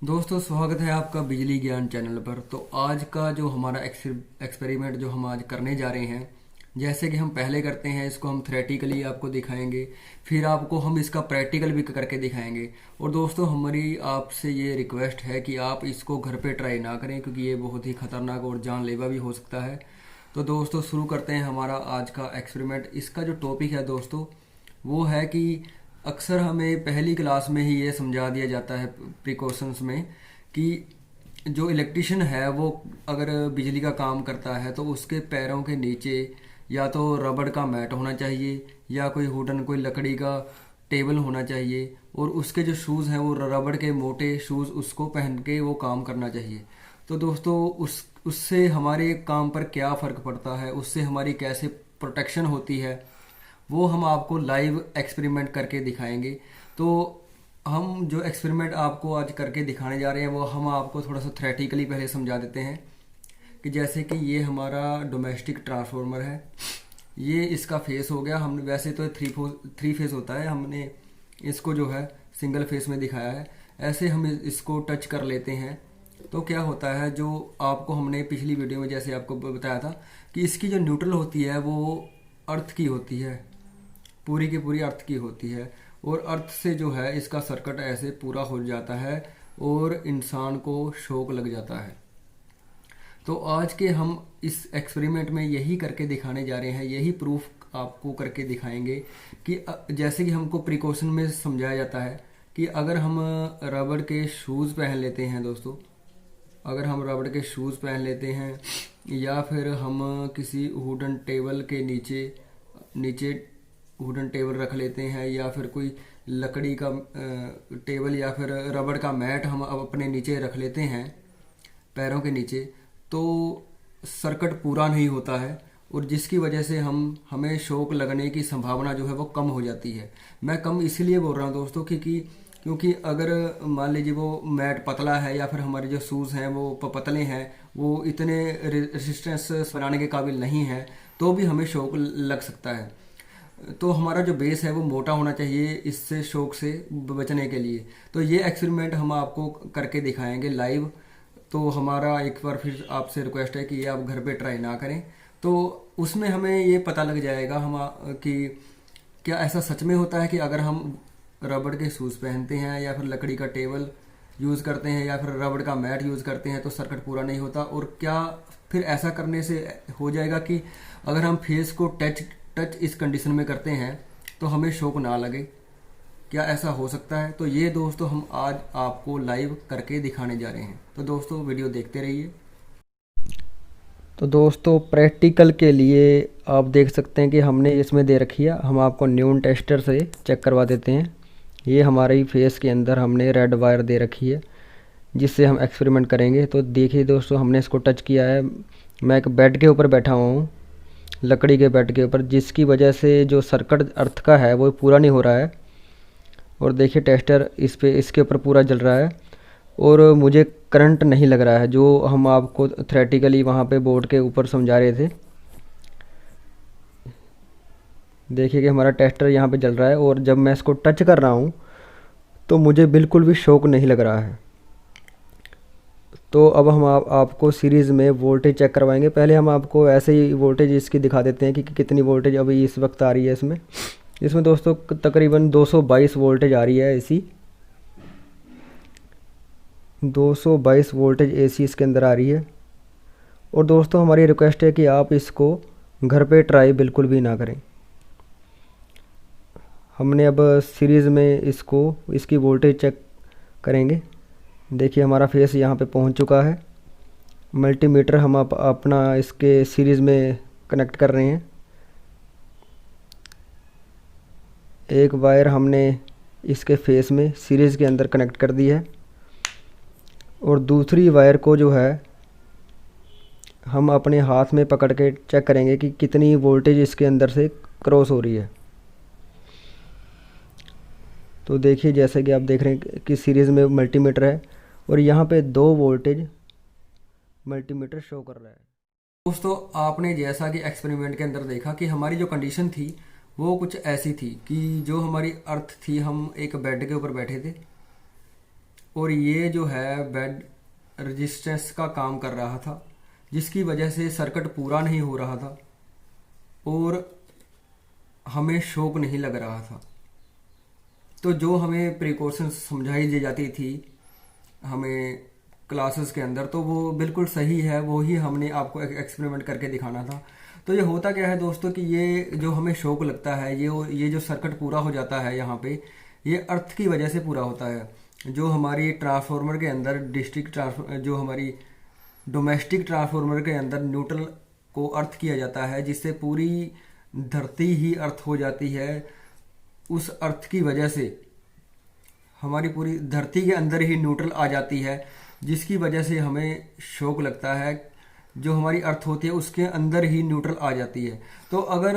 दोस्तों, स्वागत है आपका बिजली ज्ञान चैनल पर। तो आज का जो हमारा एक्सपेरिमेंट जो हम आज करने जा रहे हैं, जैसे कि हम पहले करते हैं, इसको हम थ्योरेटिकली आपको दिखाएंगे, फिर आपको हम इसका प्रैक्टिकल भी करके दिखाएंगे। और दोस्तों, हमारी आपसे ये रिक्वेस्ट है कि आप इसको घर पे ट्राई ना करें, क्योंकि ये बहुत ही खतरनाक और जानलेवा भी हो सकता है। तो दोस्तों, शुरू करते हैं हमारा आज का एक्सपेरिमेंट। इसका जो टॉपिक है दोस्तों, वो है कि अक्सर हमें पहली क्लास में ही ये समझा दिया जाता है प्रिकॉशंस में कि जो इलेक्ट्रिशियन है वो अगर बिजली का काम करता है तो उसके पैरों के नीचे या तो रबड़ का मैट होना चाहिए या कोई वुडन कोई लकड़ी का टेबल होना चाहिए, और उसके जो शूज़ हैं वो रबड़ के मोटे शूज़ उसको पहन के वो काम करना चाहिए। तो दोस्तों, उससे हमारे काम पर क्या फ़र्क पड़ता है, उससे हमारी कैसे प्रोटेक्शन होती है, वो हम आपको लाइव एक्सपेरिमेंट करके दिखाएंगे। तो हम जो एक्सपेरिमेंट आपको आज करके दिखाने जा रहे हैं वो हम आपको थोड़ा सा थ्योरेटिकली पहले समझा देते हैं। कि जैसे कि ये हमारा डोमेस्टिक ट्रांसफार्मर है, ये इसका फेस हो गया। हमने वैसे तो थ्री फेस होता है, हमने इसको जो है सिंगल फेस में दिखाया है। ऐसे हम इसको टच कर लेते हैं तो क्या होता है, जो आपको हमने पिछली वीडियो में जैसे आपको बताया था कि इसकी जो न्यूट्रल होती है वो अर्थ की होती है, पूरी की पूरी अर्थ की होती है। और अर्थ से जो है इसका सर्किट ऐसे पूरा हो जाता है और इंसान को शॉक लग जाता है। तो आज के हम इस एक्सपेरिमेंट में यही करके दिखाने जा रहे हैं, यही प्रूफ आपको करके दिखाएंगे कि जैसे कि हमको प्रिकॉशन में समझाया जाता है कि अगर हम रबड़ के शूज़ पहन लेते हैं दोस्तों, अगर हम रबड़ के शूज़ पहन लेते हैं या फिर हम किसी वुडन टेबल के नीचे नीचे वुडन टेबल रख लेते हैं या फिर कोई लकड़ी का टेबल या फिर रबड़ का मैट हम अब अपने नीचे रख लेते हैं पैरों के नीचे, तो सर्किट पूरा नहीं होता है और जिसकी वजह से हमें शॉक लगने की संभावना जो है वो कम हो जाती है। मैं कम इसलिए बोल रहा हूँ दोस्तों क्योंकि अगर मान लीजिए वो मैट पतला है या फिर हमारे जो शूज़ हैं वो पतले हैं, वो इतने रेजिस्टेंस बनाने के काबिल नहीं है, तो भी हमें शॉक लग सकता है। तो हमारा जो बेस है वो मोटा होना चाहिए इससे शॉक से बचने के लिए। तो ये एक्सपेरिमेंट हम आपको करके दिखाएंगे लाइव। तो हमारा एक बार फिर आपसे रिक्वेस्ट है कि ये आप घर पे ट्राई ना करें। तो उसमें हमें ये पता लग जाएगा कि क्या ऐसा सच में होता है कि अगर हम रबड़ के शूज़ पहनते हैं या फिर लकड़ी का टेबल यूज़ करते हैं या फिर रबड़ का मैट यूज़ करते हैं तो सर्किट पूरा नहीं होता, और क्या फिर ऐसा करने से हो जाएगा कि अगर हम फेस को टच इस कंडीशन में करते हैं तो हमें शॉक ना लगे। क्या ऐसा हो सकता है? तो ये दोस्तों हम आज आपको लाइव करके दिखाने जा रहे हैं। तो दोस्तों, वीडियो देखते रहिए। तो दोस्तों, प्रैक्टिकल के लिए आप देख सकते हैं कि हमने इसमें दे रखी है, हम आपको न्यून टेस्टर से चेक करवा देते हैं। ये हमारे फेस के अंदर हमने रेड वायर दे रखी है जिससे हम एक्सपेरिमेंट करेंगे। तो देखिए दोस्तों, हमने इसको टच किया है। मैं एक बेड के ऊपर बैठा हुआ हूँ, लकड़ी के बेड के ऊपर, जिसकी वजह से जो सर्किट अर्थ का है वो पूरा नहीं हो रहा है। और देखिए टेस्टर इसके ऊपर पूरा जल रहा है और मुझे करंट नहीं लग रहा है, जो हम आपको थ्योरेटिकली वहाँ पे बोर्ड के ऊपर समझा रहे थे। देखिए कि हमारा टेस्टर यहाँ पे जल रहा है और जब मैं इसको टच कर रहा हूँ तो मुझे बिल्कुल भी शॉक नहीं लग रहा है। तो अब हम आपको सीरीज़ में वोल्टेज चेक करवाएंगे। पहले हम आपको ऐसे ही वोल्टेज इसकी दिखा देते हैं कि कितनी वोल्टेज अभी इस वक्त आ रही है इसमें दोस्तों तकरीबन 222 वोल्टेज आ रही है एसी। 222 वोल्टेज एसी इसके अंदर आ रही है। और दोस्तों, हमारी रिक्वेस्ट है कि आप इसको घर पे ट्राई बिल्कुल भी ना करें। हमने अब सीरीज़ में इसकी वोल्टेज चेक करेंगे। देखिए हमारा फेस यहाँ पे पहुँच चुका है। मल्टीमीटर हम अपना इसके सीरीज़ में कनेक्ट कर रहे हैं। एक वायर हमने इसके फेस में सीरीज़ के अंदर कनेक्ट कर दी है और दूसरी वायर को जो है हम अपने हाथ में पकड़ के चेक करेंगे कि कितनी वोल्टेज इसके अंदर से क्रॉस हो रही है। तो देखिए जैसे कि आप देख रहे हैं कि सीरीज़ में मल्टीमीटर है और यहाँ पे 2 वोल्टेज मल्टीमीटर शो कर रहा है। दोस्तों, आपने जैसा कि एक्सपेरिमेंट के अंदर देखा कि हमारी जो कंडीशन थी वो कुछ ऐसी थी कि जो हमारी अर्थ थी, हम एक बेड के ऊपर बैठे थे और ये जो है बेड रेजिस्टेंस का काम कर रहा था, जिसकी वजह से सर्किट पूरा नहीं हो रहा था और हमें शॉक नहीं लग रहा था। तो जो हमें प्रिकॉशंस समझाई दी जाती थी हमें क्लासेस के अंदर, तो वो बिल्कुल सही है, वो ही हमने आपको एक्सपेरिमेंट करके दिखाना था। तो ये होता क्या है दोस्तों कि ये जो हमें शॉक लगता है, ये जो सर्किट पूरा हो जाता है यहाँ पे, ये अर्थ की वजह से पूरा होता है। जो हमारी ट्रांसफार्मर के अंदर जो हमारी डोमेस्टिक ट्रांसफार्मर के अंदर न्यूट्रल को अर्थ किया जाता है, जिससे पूरी धरती ही अर्थ हो जाती है। उस अर्थ की वजह से हमारी पूरी धरती के अंदर ही न्यूट्रल आ जाती है, जिसकी वजह से हमें शॉक लगता है। जो हमारी अर्थ होती है उसके अंदर ही न्यूट्रल आ जाती है। तो अगर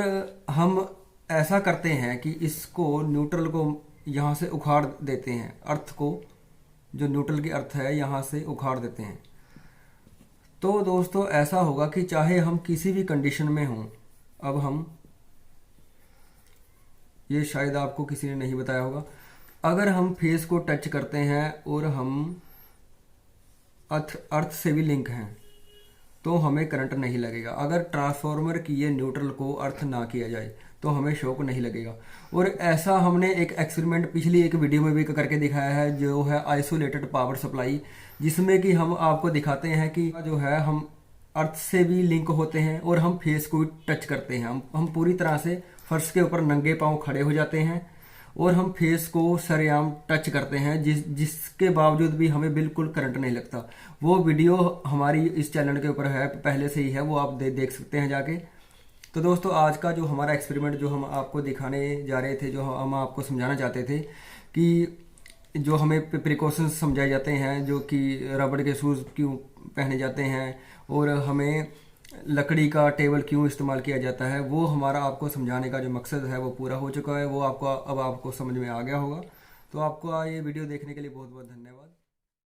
हम ऐसा करते हैं कि इसको न्यूट्रल को यहाँ से उखाड़ देते हैं, अर्थ को, जो न्यूट्रल की अर्थ है यहाँ से उखाड़ देते हैं, तो दोस्तों ऐसा होगा कि चाहे हम किसी भी कंडीशन में हों, अब हम, ये शायद आपको किसी ने नहीं बताया होगा, अगर हम फेस को टच करते हैं और हम अर्थ से भी लिंक हैं तो हमें करंट नहीं लगेगा। अगर ट्रांसफार्मर की ये न्यूट्रल को अर्थ ना किया जाए तो हमें शॉक नहीं लगेगा। और ऐसा हमने एक एक्सपेरिमेंट पिछली एक वीडियो में भी करके दिखाया है, जो है आइसोलेटेड पावर सप्लाई, जिसमें कि हम आपको दिखाते हैं कि जो है हम अर्थ से भी लिंक होते हैं और हम फेस को टच करते हैं। हम पूरी तरह से फर्श के ऊपर नंगे पांव खड़े हो जाते हैं और हम फेस को सरेआम टच करते हैं, जिसके बावजूद भी हमें बिल्कुल करंट नहीं लगता। वो वीडियो हमारी इस चैनल के ऊपर है, पहले से ही है, वो आप देख सकते हैं जाके। तो दोस्तों आज का जो हमारा एक्सपेरिमेंट जो हम आपको दिखाने जा रहे थे, जो हम आपको समझाना चाहते थे कि जो हमें प्रिकॉशंस समझाए जाते हैं, जो कि रबड़ के शूज़ क्यों पहने जाते हैं और हमें लकड़ी का टेबल क्यों इस्तेमाल किया जाता है, वो हमारा आपको समझाने का जो मकसद है वो पूरा हो चुका है। वो आपको अब आपको समझ में आ गया होगा। तो आपको ये वीडियो देखने के लिए बहुत बहुत धन्यवाद।